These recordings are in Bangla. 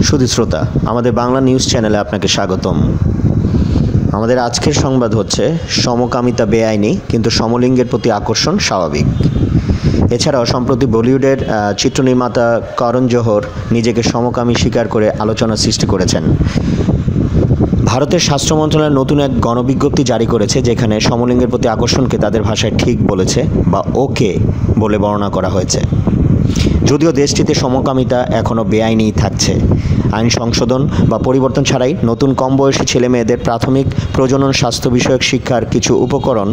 শুধু শ্রোতা, আমাদের বাংলা নিউজ চ্যানেলে আপনাকে স্বাগতম। আমাদের আজকের সংবাদ হচ্ছে সমকামিতা বেআইনি কিন্তু সমলিঙ্গের প্রতি আকর্ষণ স্বাভাবিক। এছাড়াও সম্প্রতি বলিউডের চিত্রনির্মাতা করণ জোহর নিজেকে সমকামী স্বীকার করে আলোচনা সৃষ্টি করেছেন। ভারতের স্বাস্থ্য মন্ত্রণালয় নতুন এক গণবিজ্ঞপ্তি জারি করেছে, যেখানে সমলিঙ্গের প্রতি আকর্ষণকে তাদের ভাষায় ঠিক বলেছে বা ওকে বলে বর্ণনা করা হয়েছে। যদিও দেশটিতে সমকামিতা এখনও বেআইনি থাকছে। আইন সংশোধন বা পরিবর্তন ছাড়াই নতুন কম বয়সী ছেলে মেয়েদের প্রাথমিক প্রজনন স্বাস্থ্য বিষয়ক শিক্ষার কিছু উপকরণ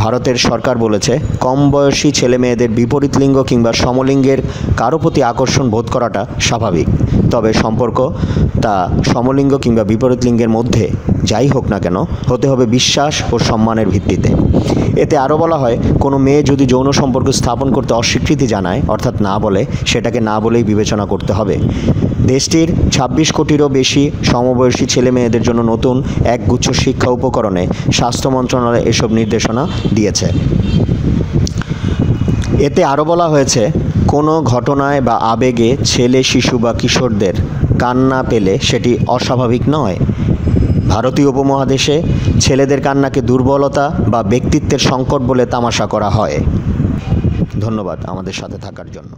ভারতের সরকার বলেছে কম বয়সী ছেলে মেয়েদের বিপরীত লিঙ্গ কিংবা সমলিঙ্গের কারো প্রতি আকর্ষণ বোধ করাটা স্বাভাবিক। তবে সম্পর্ক তা সমলিঙ্গ কিংবা বিপরীত লিঙ্গের মধ্যে যাই হোক না কেন হতে হবে বিশ্বাস ও সম্মানের ভিত্তিতে। এতে আরও বলা হয়, কোনো মেয়ে যদি যৌন সম্পর্ক স্থাপন করতে অস্বীকৃতি জানায়, অর্থাৎ না বলে, সেটাকে না বলেই বিবেচনা করতে হবে। দেশটির ২৬ কোটিরও বেশি সমবয়সী ছেলে মেয়েদের জন্য নতুন একগুচ্ছ শিক্ষা উপকরণে স্বাস্থ্য মন্ত্রণালয় এসব নির্দেশনা দিয়েছে। এতে আরও বলা হয়েছে, কোনো ঘটনায় বা আবেগে ছেলে, শিশু বা কিশোরদের কান্না পেলে সেটি অস্বাভাবিক নয়। ভারতীয় উপমহাদেশে ছেলেদের কান্নাকে দুর্বলতা বা ব্যক্তিত্বের সংকট বলে তামাশা করা হয়। ধন্যবাদ আমাদের সাথে থাকার জন্য।